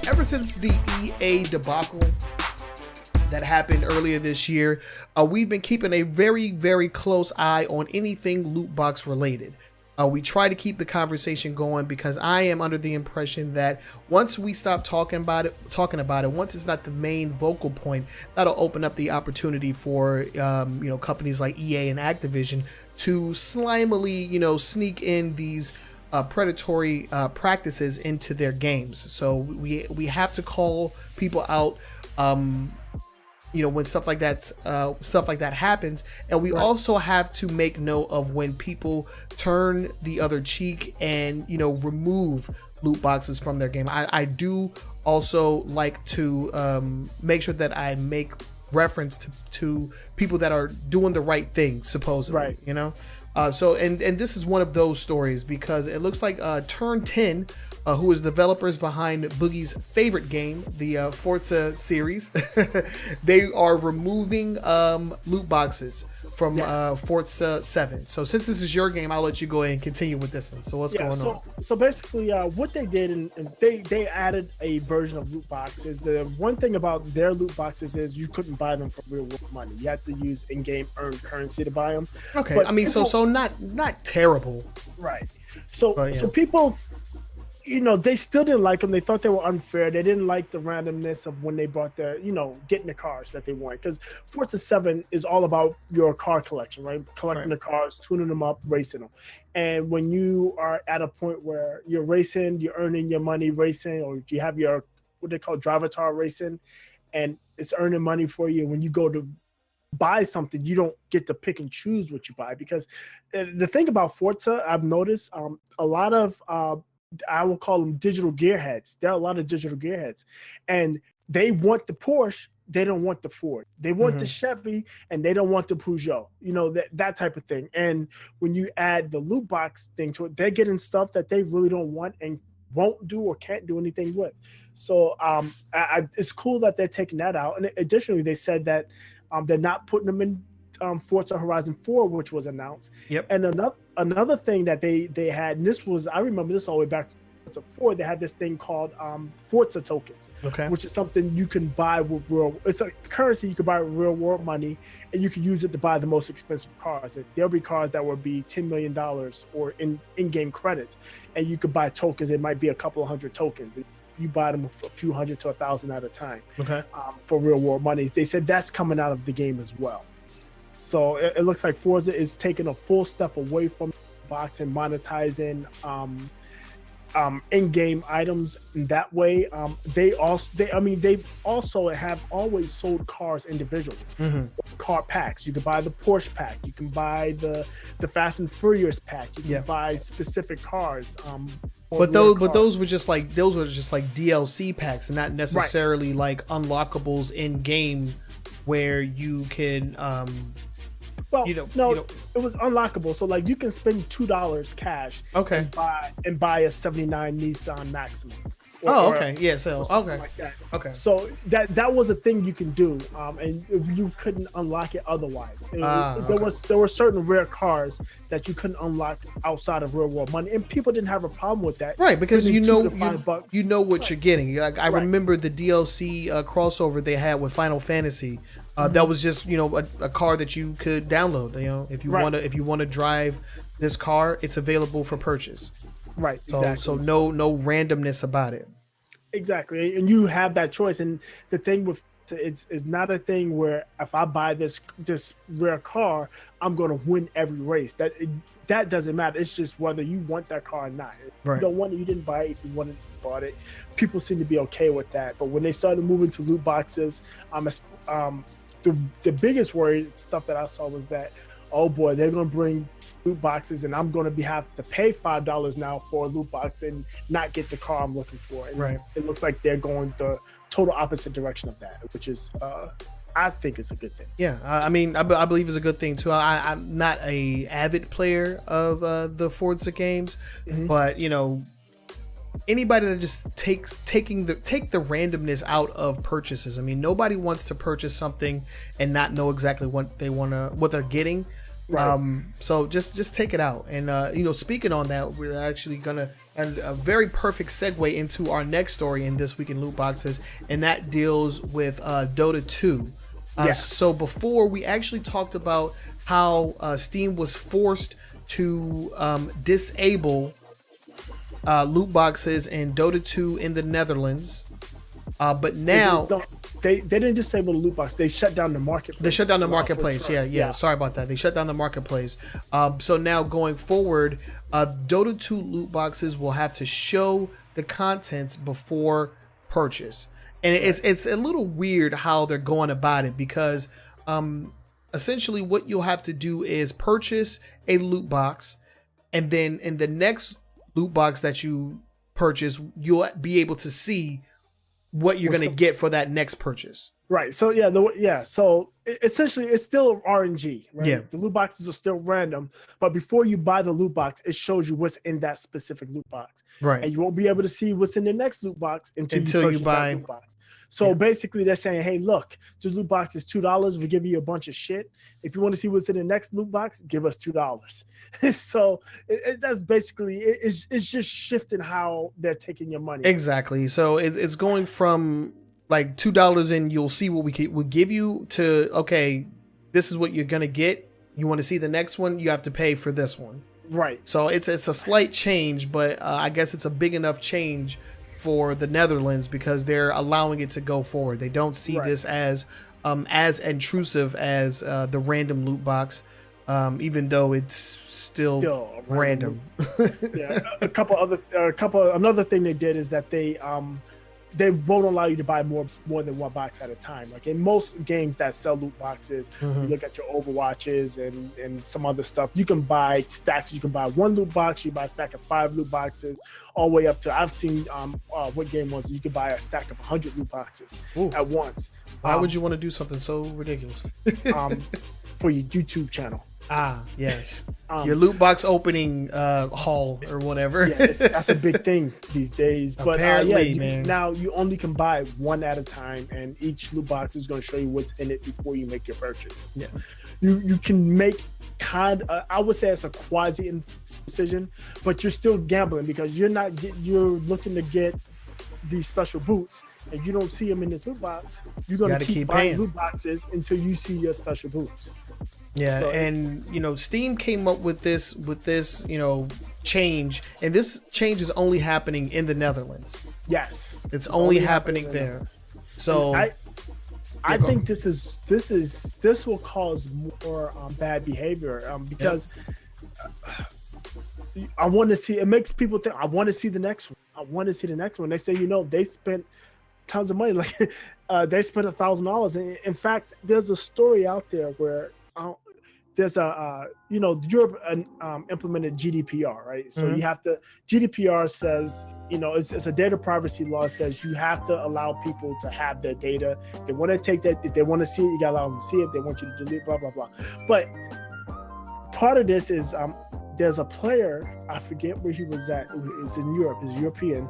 ever since the EA debacle that happened earlier this year, we've been keeping a very, very close eye on anything loot box related. We try to keep the conversation going because I am under the impression that once we stop talking about it, once it's not the main vocal point, that'll open up the opportunity for companies like EA and Activision to slimily sneak in these predatory practices into their games. So we have to call people out when stuff like that happens, and we also have to make note of when people turn the other cheek and remove loot boxes from their game. I do also like to make sure that I make reference to people that are doing the right thing, supposedly, right. So this is one of those stories, because it looks like Turn 10, who is developers behind Boogie's favorite game, the Forza series, they are removing loot boxes from Forza 7. So since this is your game, I'll let you go ahead and continue with this one. So what's going on? So basically, what they did, and they added a version of loot boxes. The one thing about their loot boxes is you couldn't buy them for real world money. You had to use in-game earned currency to buy them. Okay, but so not terrible, right? So people, they still didn't like them. They thought they were unfair. They didn't like the randomness of when they brought their, getting the cars that they want. Because Forza 7 is all about your car collection, right? Collecting the cars, tuning them up, racing them. And when you are at a point where you're racing, you're earning your money racing, or you have your, what they call drivatar racing, and it's earning money for you. When you go to buy something, you don't get to pick and choose what you buy. Because the thing about Forza, I've noticed a lot of, I will call them digital gearheads. There are a lot of digital gearheads, and they want the Porsche. They don't want the Ford. They want the Chevy, and they don't want the Peugeot. That type of thing. And when you add the loot box thing to it, they're getting stuff that they really don't want and won't do or can't do anything with. So it's cool that they're taking that out. And additionally, they said that they're not putting them in Forza Horizon 4, which was announced. Yep. And another thing that they had, and this was, I remember this all the way back to Forza 4, they had this thing called Forza tokens, which is something you can buy with it's a currency you can buy with real world money, and you can use it to buy the most expensive cars. There'll be cars that will be $10 million or in-game credits, and you could buy tokens. It might be a couple of hundred tokens. You buy them for a few hundred to 1,000 at a time for real world money. They said that's coming out of the game as well. So it looks like Forza is taking a full step away from the box and monetizing in-game items in that way. They also have always sold cars individually, car packs. You can buy the Porsche pack. You can buy the Fast and Furious pack. You can buy specific cars. But those were just like DLC packs, and not necessarily like unlockables in game where you can it was unlockable. So like you can spend $2 cash and buy a 79 Nissan Maxima. Like that. Okay. So that was a thing you can do, and you couldn't unlock it otherwise. There were certain rare cars that you couldn't unlock outside of real world money, and people didn't have a problem with that. Right, because you know what you're getting. I remember the DLC crossover they had with Final Fantasy. That was just a car that you could download. If you want to drive this car, it's available for purchase. Right. So exactly. so no randomness about it. Exactly, and you have that choice. And the thing with it's not a thing where if I buy this rare car, I'm going to win every race. That doesn't matter. It's just whether you want that car or not. If you don't want it, you didn't buy it. If you wanted it, you bought it. People seem to be okay with that. But when they started moving to loot boxes, the biggest worry stuff that I saw was that, oh boy, they're going to bring loot boxes, and I'm going to have to pay $5 now for a loot box and not get the car I'm looking for. And it looks like they're going the total opposite direction of that, which is I think it's a good thing. Yeah, I mean, I believe it's a good thing too. I'm not a avid player of the Forza games, but anybody that just take the randomness out of purchases. I mean, nobody wants to purchase something and not know exactly what they're getting. Right. So just take it out. And speaking on that, we're actually gonna and a very perfect segue into our next story in This Week in Loot Boxes, and that deals with Dota 2. Yes. So before, we actually talked about how Steam was forced to disable loot boxes in Dota 2 in the Netherlands, but now they didn't disable the loot box. They shut down the marketplace. They shut down the marketplace. Yeah. Sorry about that. They shut down the marketplace. So now going forward, Dota 2 loot boxes will have to show the contents before purchase, and it's a little weird how they're going about it, because essentially what you'll have to do is purchase a loot box, and then in the next loot box that you purchase, you'll be able to see what you're going to get for that next purchase. Right. So So essentially, it's still RNG. Right? Yeah. The loot boxes are still random, but before you buy the loot box, it shows you what's in that specific loot box. Right. And you won't be able to see what's in the next loot box until you buy that loot box. So basically, they're saying, hey, look, this loot box is $2. We give you a bunch of shit. If you want to see what's in the next loot box, give us $2. So that's basically it's just shifting how they're taking your money. Exactly. So it's going from like $2 and you'll see what we give you to, okay, this is what you're gonna get. You want to see the next one, you have to pay for this one. Right. So it's a slight change, but I guess it's a big enough change for the Netherlands because they're allowing it to go forward. They don't see this as intrusive as the random loot box, even though it's still random. Yeah. Another thing they did is that they won't allow you to buy more than one box at a time. Like in most games that sell loot boxes, you look at your Overwatches and some other stuff, you can buy stacks. You can buy one loot box, you buy a stack of 5 loot boxes, all the way up to, I've seen what game was it? You could buy a stack of 100 loot boxes at once. Why would you want to do something so ridiculous? For your YouTube channel. Yes. Your loot box opening haul or whatever. Yeah, that's a big thing these days. But apparently, man. Now you only can buy one at a time, and each loot box is going to show you what's in it before you make your purchase. Yeah. You can make I would say it's a quasi decision, but you're still gambling because you're looking to get these special boots. If you don't see them in the loot box, you're going to keep buying loot boxes until you see your special boots. Yeah, so, and Steam came up with this change, and this change is only happening in the Netherlands. Yes, it's only happening there. So I think this will cause more bad behavior because I want to see. It makes people think I want to see the next one. I want to see the next one. They say they spent tons of money, like they spent $1,000. In fact, there's a story out there where. There's Europe implemented GDPR, right? So you have to, GDPR says, it's a data privacy law, says you have to allow people to have their data. They want to take that, if they want to see it, you got to allow them to see it. They want you to delete, blah, blah, blah. But part of this is there's a player, I forget where he was at, it's in Europe, he's European.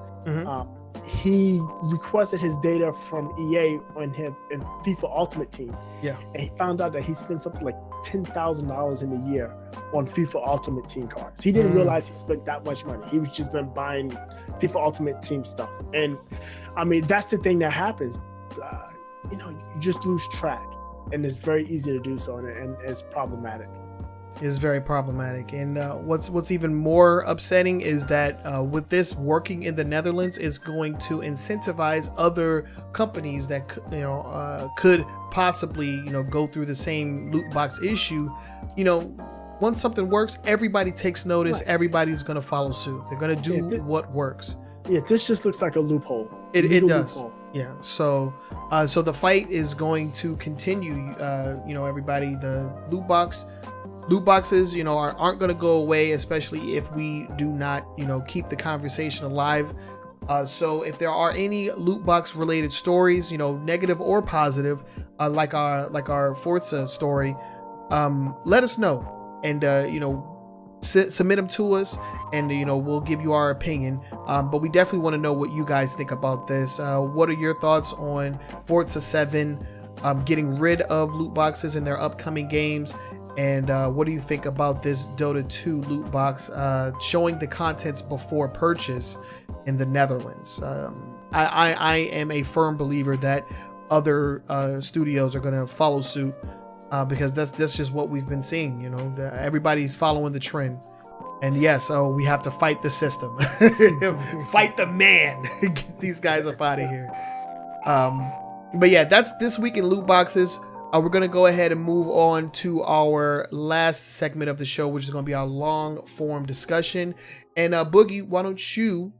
He requested his data from EA in FIFA Ultimate Team. Yeah. And he found out that he spent something like $10,000 in a year on FIFA Ultimate Team cards. He didn't realize he spent that much money. He was just been buying FIFA Ultimate Team stuff. And I mean, that's the thing that happens. You just lose track, and it's very easy to do so, and it's problematic. Is very problematic. And what's even more upsetting is that with this working in the Netherlands, is going to incentivize other companies that could possibly go through the same loot box issue. Once something works, everybody takes notice. Right. Everybody's going to follow suit. They're going to do what works. Yeah, this just looks like a loophole. It does. Loophole. Yeah. So the fight is going to continue. Everybody, the loot boxes, aren't going to go away, especially if we do not, keep the conversation alive. So if there are any loot box related stories, negative or positive, like our Forza story, let us know and, submit them to us, and, we'll give you our opinion. But we definitely want to know what you guys think about this. What are your thoughts on Forza 7 getting rid of loot boxes in their upcoming games? And what do you think about this Dota 2 loot box showing the contents before purchase in the Netherlands? I am a firm believer that other studios are going to follow suit because that's just what we've been seeing. You know, everybody's following the trend. And yes, we have to fight the system, fight the man, get these guys up out of here. But yeah, that's this week in loot boxes. We're going to go ahead and move on to our last segment of the show, which is going to be our long form discussion. And Boogie, why don't you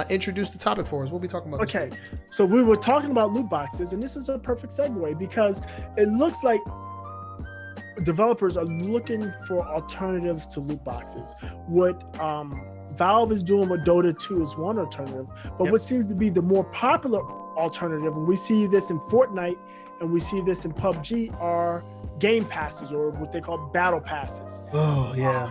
introduce the topic for us? What are we talking about? Okay, so we were talking about loot boxes, and this is a perfect segue because it looks like developers are looking for alternatives to loot boxes. What Valve is doing with Dota 2 is one alternative, but what seems to be the more popular alternative, and we see this in Fortnite and we see this in PUBG, are game passes, or what they call battle passes. Oh yeah.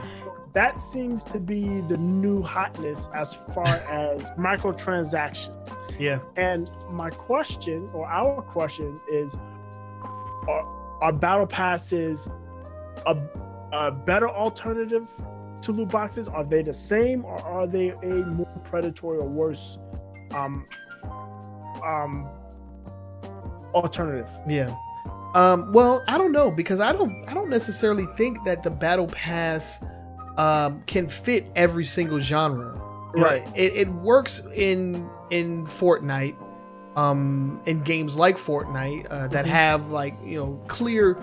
That seems to be the new hotness as far as microtransactions. Yeah. And my question, or our question, is: Are battle passes a better alternative to loot boxes? Are they the same, or are they a more predatory or worse alternative? Yeah. Well, I don't know, because I don't necessarily think that the battle pass can fit every single genre. Right. It works in Fortnite, in games like Fortnite that have like, you know, clear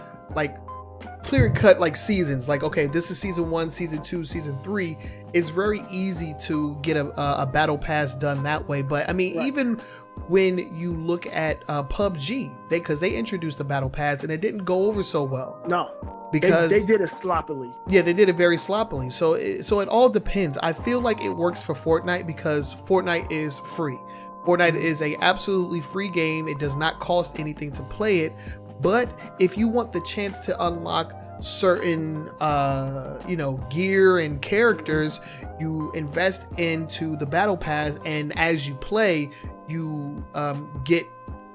cut like seasons. Like, okay, this is season 1, season 2, season 3. It's very easy to get a battle pass done that way. But I mean, even when you look at PUBG, because they introduced the battle pass and it didn't go over so well. No, because they did it sloppily. Yeah, they did it very sloppily. So it all depends. I feel like it works for Fortnite because Fortnite is free. Fortnite is a absolutely free game. It does not cost anything to play it. But if you want the chance to unlock certain gear and characters, you invest into the battle pass, and as you play, you get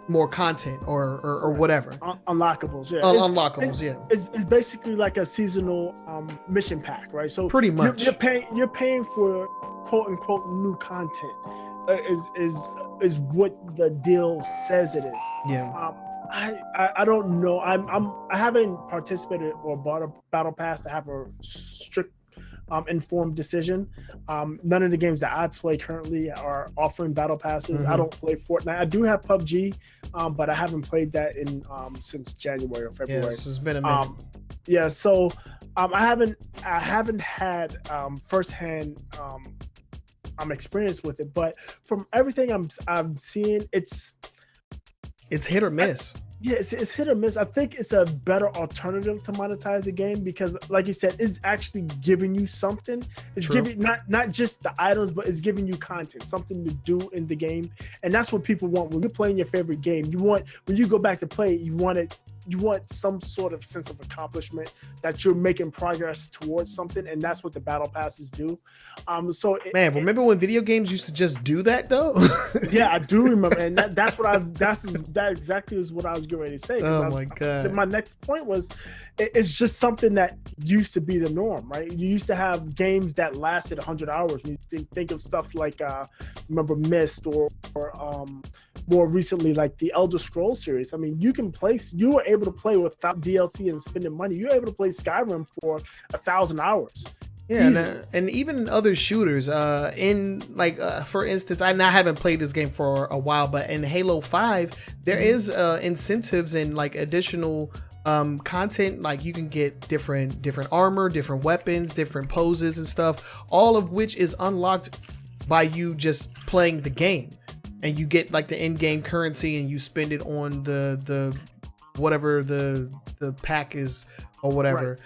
more content or whatever. Unlockables, yeah. Unlockables, yeah. It's basically like a seasonal mission pack, right? So pretty much you're paying for quote unquote new content. Is what the deal says it is. Yeah. I don't know. I haven't participated or bought a battle pass to have a strict informed decision. None of the games that I play currently are offering battle passes. I don't play Fortnite. I do have PUBG, but I haven't played that in since January or February. Yes, it's been a minute. Yeah, so I haven't had firsthand experience with it, but from everything I'm seeing, it's hit or miss. It's hit or miss. I think it's a better alternative to monetize a game because, like you said, it's actually giving you something. It's giving not just the items, but it's giving you content, something to do in the game, and that's what people want when you're playing your favorite game. When you go back to play it, you want some sort of sense of accomplishment that you're making progress towards something, and that's what the battle passes do. Remember when video games used to just do that though? Yeah, I do remember, and that exactly is what I was getting ready to say. Oh my god! My next point was, it's just something that used to be the norm, right? You used to have games that lasted 100 hours. When you think of stuff like remember Myst or more recently like the Elder Scrolls series. I mean, you were able to play without DLC and spending money. You were able to play Skyrim for 1,000 hours. Yeah, and even in other shooters, for instance, I haven't played this game for a while, but in Halo 5, there is incentives and like additional content. Like you can get different armor, different weapons, different poses and stuff, all of which is unlocked by you just playing the game. And you get like the in-game currency, and you spend it on the whatever the pack is or whatever.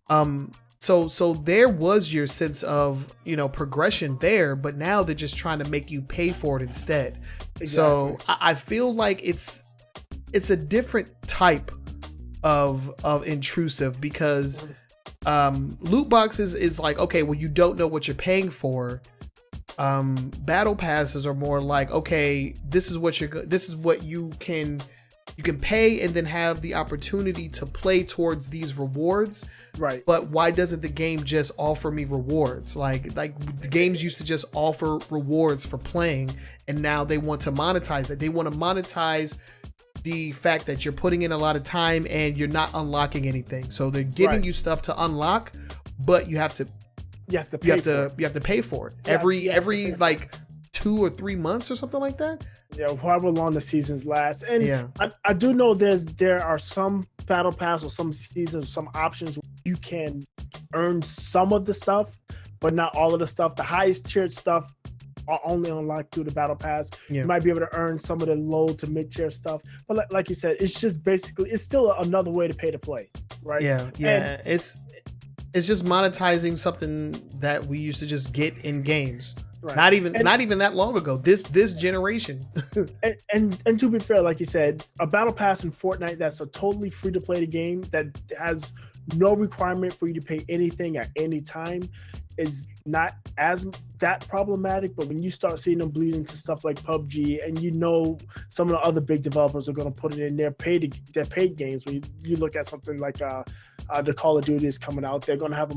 Right. So there was your sense of, progression there, but now they're just trying to make you pay for it instead. Exactly. So I feel like it's a different type of intrusive, because loot boxes is like, okay, well, you don't know what you're paying for. Battle passes are more like, okay, this is what you can you can pay and then have the opportunity to play towards these rewards. Right. But why doesn't the game just offer me rewards? Like the games used to just offer rewards for playing, and now they want to monetize it. They want to monetize the fact that you're putting in a lot of time and you're not unlocking anything. So they're giving you stuff to unlock, but you have to pay for it every like 2 or 3 months or something like that. Yeah, however long the seasons last. And I do know there are some battle pass or some seasons, some options where you can earn some of the stuff, but not all of the stuff. The highest tiered stuff are only unlocked through the battle pass. You might be able to earn some of the low to mid tier stuff, but like you said, it's just basically, it's still another way to pay to play, right? And it's just monetizing something that we used to just get in games. Right. Not even that long ago. This generation. and to be fair, like you said, a battle pass in Fortnite that's a totally free to play the game that has no requirement for you to pay anything at any time is not as that problematic. But when you start seeing them bleed into stuff like PUBG, and some of the other big developers are going to put it in their paid games. When you look at something like the Call of Duty is coming out, they're going to have a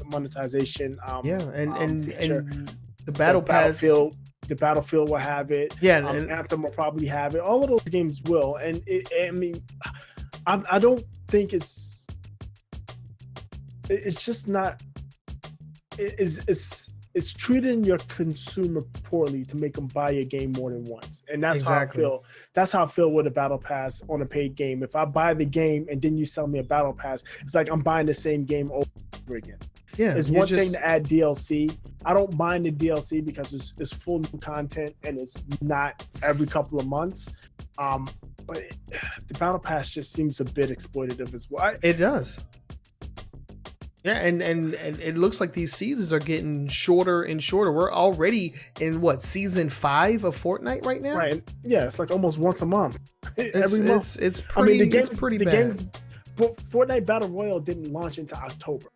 monetization. And the battle pass, the Battlefield will have it. Yeah, Anthem will probably have it. All of those games will. And I don't think it's just not. It's treating your consumer poorly to make them buy a game more than once, and that's how I feel. That's how I feel with a battle pass on a paid game. If I buy the game and then you sell me a battle pass, it's like I'm buying the same game over again. Yeah, it's one thing to add DLC. I don't mind the DLC because it's full new content and it's not every couple of months. But the battle pass just seems a bit exploitative as well. It does. Yeah, and it looks like these seasons are getting shorter and shorter. We're already in season 5 of Fortnite right now. Right. Yeah, it's like almost once a month. Every month. It's pretty. It's pretty bad. But Fortnite Battle Royale didn't launch into October,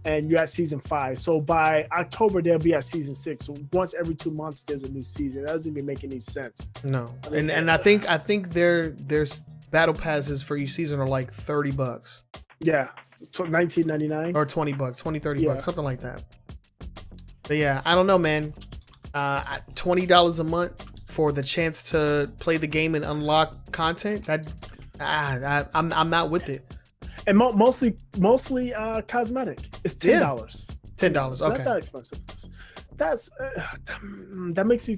and you're at season 5. So by October they'll be at season 6. So once every 2 months there's a new season. That doesn't even make any sense. No, and I think there's battle passes for each season are like $30. Yeah. $19.99 or $20, $30, something like that. But yeah, I don't know, man. $20 a month for the chance to play the game and unlock content. I'm not with it. And mostly cosmetic. It's $10. $10. It's okay. Not that expensive. That makes me.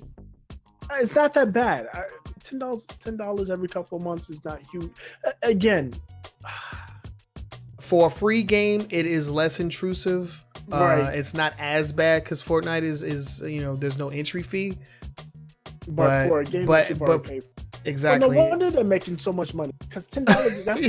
It's not that bad. $10 every couple of months is not huge. Again. For a free game, it is less intrusive. Right. It's not as bad because Fortnite is there's no entry fee. But for a game that you've already paid for. Exactly. Well, no wonder they're making so much money because $10 that's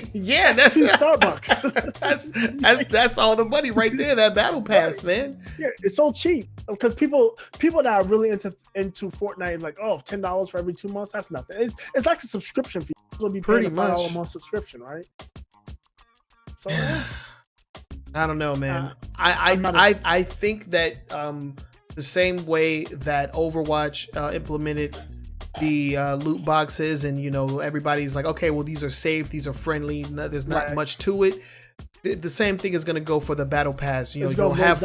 that's 2 Starbucks. that's all the money right there. That battle pass, man. Yeah, it's so cheap because people that are really into Fortnite like, oh, $10 for every 2 months, that's nothing. It's like a subscription fee. It'll be pretty much $5 a month subscription, right? So, I don't know, man. I think that the same way that Overwatch implemented the loot boxes, and everybody's like, okay, well, these are safe, these are friendly, there's not much to it. The same thing is going to go for the battle pass. You'll have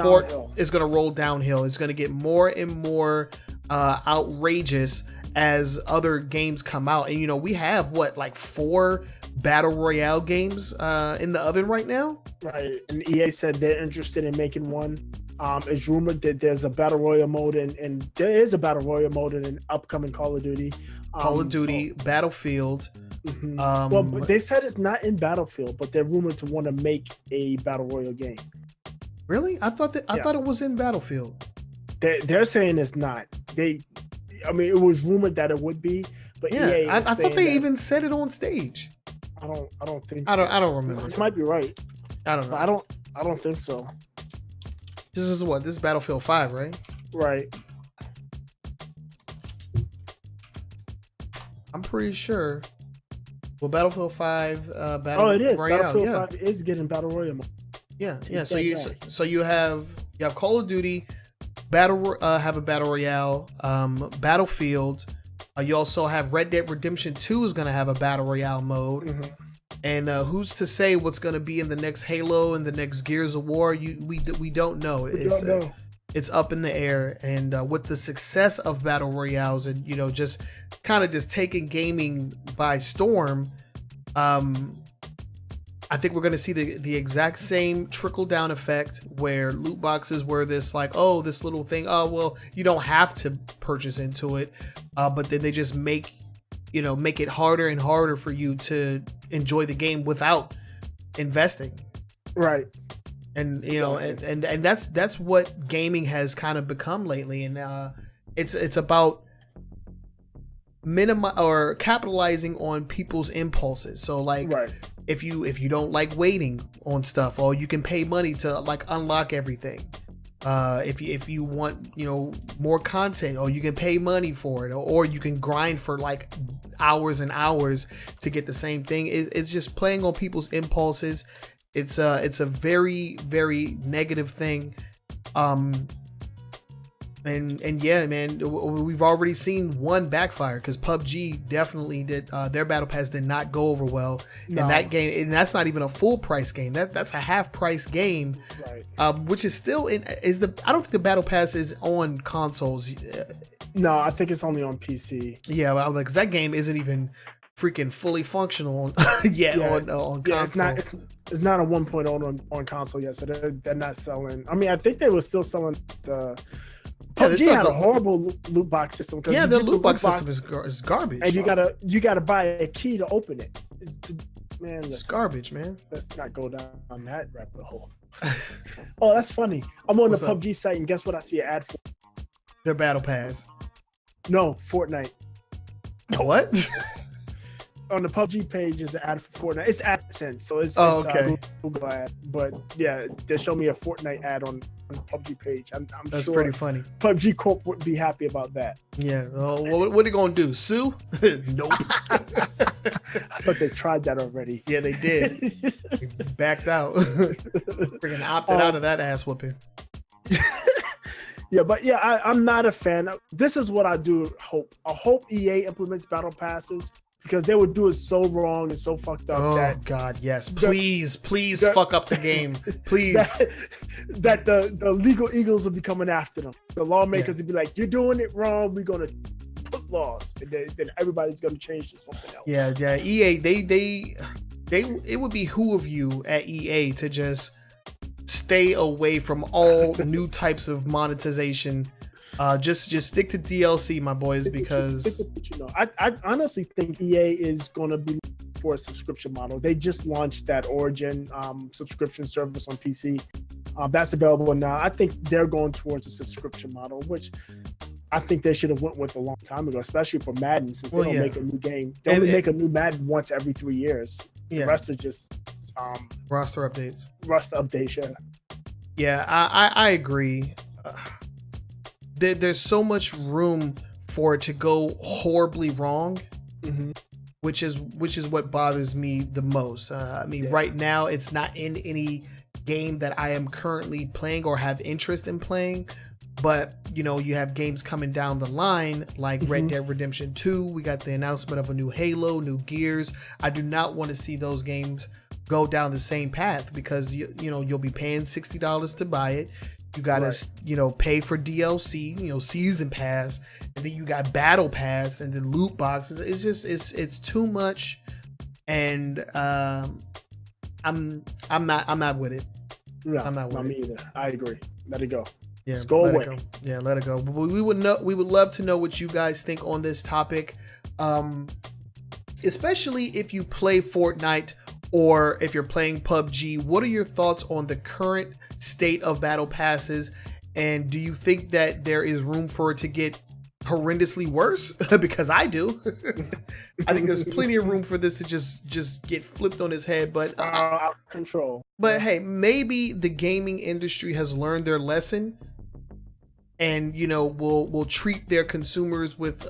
it's going to roll downhill. It's going to get more and more outrageous as other games come out. And we have 4 battle royale games in the oven right now. Right. And EA said they're interested in making one. It's rumored that there's a battle royale mode and there is a battle royale mode in an upcoming Call of Duty. Battlefield. Mm-hmm. Well, they said it's not in Battlefield, but they're rumored to want to make a battle royale game. Really? I thought it was in Battlefield. They're saying it's not. It was rumored that it would be, but EA I thought they even said it on stage. I don't think so. I don't remember. You might be right. I don't know. I don't think so. This is Battlefield 5, right? Right. I'm pretty sure. Well, Battlefield 5 it is. Royale, Battlefield 5 is getting Battle Royale mode. Yeah. So you have Call of Duty, have a Battle Royale, Battlefield, You also have Red Dead Redemption 2 is going to have a battle royale mode. Mm-hmm. And who's to say what's going to be in the next Halo and the next Gears of War? We don't know. It's up in the air. And with the success of battle royales and just kind of just taking gaming by storm, I think we're going to see the exact same trickle down effect where loot boxes were this like, oh, this little thing. Oh, well, you don't have to purchase into it. But then they just make it harder and harder for you to enjoy the game without investing. Right. And, and that's what gaming has kind of become lately. And it's about or capitalizing on people's impulses. So like, right. If you don't like waiting on stuff, or you can pay money to like unlock everything. If you want more content, or you can pay money for it, or you can grind for like hours and hours to get the same thing. It's just playing on people's impulses. It's a very, very negative thing. And yeah, man, we've already seen one backfire because PUBG definitely did. Their battle pass did not go over well in that game, and that's not even a full price game. That's a half price game, right? Which is still I don't think the battle pass is on consoles. No, I think it's only on PC. Yeah, well, because that game isn't even freaking fully functional yet on console. It's not a 1.0 on console yet, so they're not selling. I mean, I think they were still selling the. PUBG had a horrible loot box system. Yeah, the loot box system is garbage. And you gotta buy a key to open it. It's garbage, man. Let's not go down that rabbit hole. Oh, that's funny. I'm on the PUBG site, and guess what? I see an ad for their battle pass. No, Fortnite. What? On the PUBG page is an ad for Fortnite. It's AdSense, so it's okay. Google ad. But yeah, they show me a Fortnite ad on the PUBG page. I'm That's sure pretty funny. PUBG Corp would be happy about that. Yeah. What are they gonna do? Sue? Nope. I thought they tried that already. Yeah, they did. They backed out. Freaking opted out of that ass whooping. Yeah, but yeah, I'm not a fan. This is what I do hope. I hope EA implements battle passes, because they would do it so wrong and so fucked up. Oh God, yes! Please fuck up the game, please. That the legal eagles will be coming after them. The lawmakers would be like, "You're doing it wrong. We're gonna put laws," and then everybody's gonna change to something else. Yeah. EA, they it would behoove you at EA to just stay away from all new types of monetization. Just stick to DLC, my boys, because I honestly think EA is going to be for a subscription model. They just launched that Origin subscription service on PC. That's available now. I think they're going towards a subscription model, which I think they should have went with a long time ago, especially for Madden, since they don't make a new game. They only make a new Madden once every 3 years. The rest is just roster updates. Yeah, I agree. There's so much room for it to go horribly wrong, which is what bothers me the most. Right now it's not in any game that I am currently playing or have interest in playing, but you have games coming down the line like Red Dead Redemption 2. We got the announcement of a new Halo, new Gears. I do not want to see those games go down the same path, because you'll be paying $60 to buy it. You gotta pay for DLC, season pass, and then you got battle pass, and then loot boxes. It's just it's too much, and I'm not with it. No, I'm not with me either. I agree. Let it go. Yeah, just go away. Yeah, let it go. But we would love to know what you guys think on this topic, especially if you play Fortnite or if you're playing PUBG. What are your thoughts on the current state of battle passes, and do you think that there is room for it to get horrendously worse? Because I do. I think there's plenty of room for this to just get flipped on its head, but out of control. But hey, maybe the gaming industry has learned their lesson, and will treat their consumers with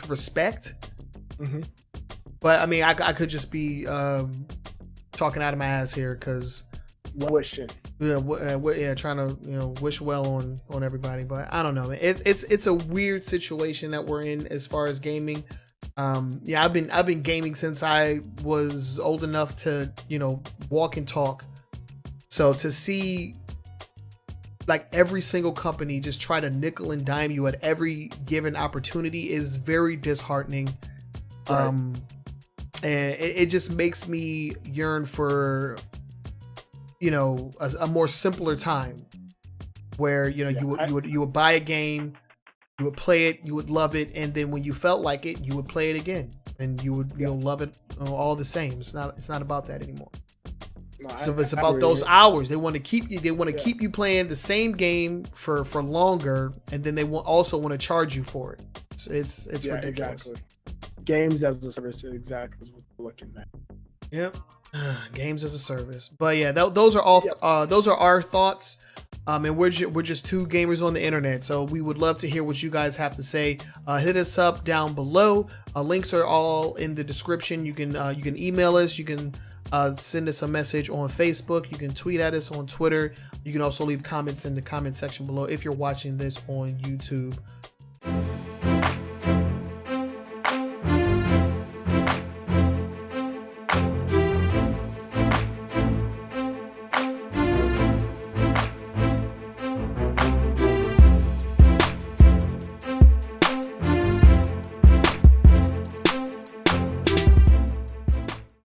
respect. But I mean, I could just be talking out of my ass here, because wishing. Yeah, trying to wish well on everybody, but I don't know. It's a weird situation that we're in as far as gaming. I've been gaming since I was old enough to walk and talk. So to see like every single company just try to nickel and dime you at every given opportunity is very disheartening. Right. And it just makes me yearn for a more simpler time where you would buy a game, you would play it, you would love it, and then when you felt like it, you would play it again, and you would love it all the same. It's not about that anymore. No, so it's about those hours. They want to keep you. They want to keep you playing the same game for longer, and then they also want to charge you for it. It's ridiculous. Exactly. Games as a service, exactly is what we're looking at. Yep. Games as a service. But yeah, those are all. Those are our thoughts. And we're just two gamers on the internet, so we would love to hear what you guys have to say. Hit us up down below. Links are all in the description. You can email us. You can send us a message on Facebook. You can tweet at us on Twitter. You can also leave comments in the comment section below if you're watching this on YouTube.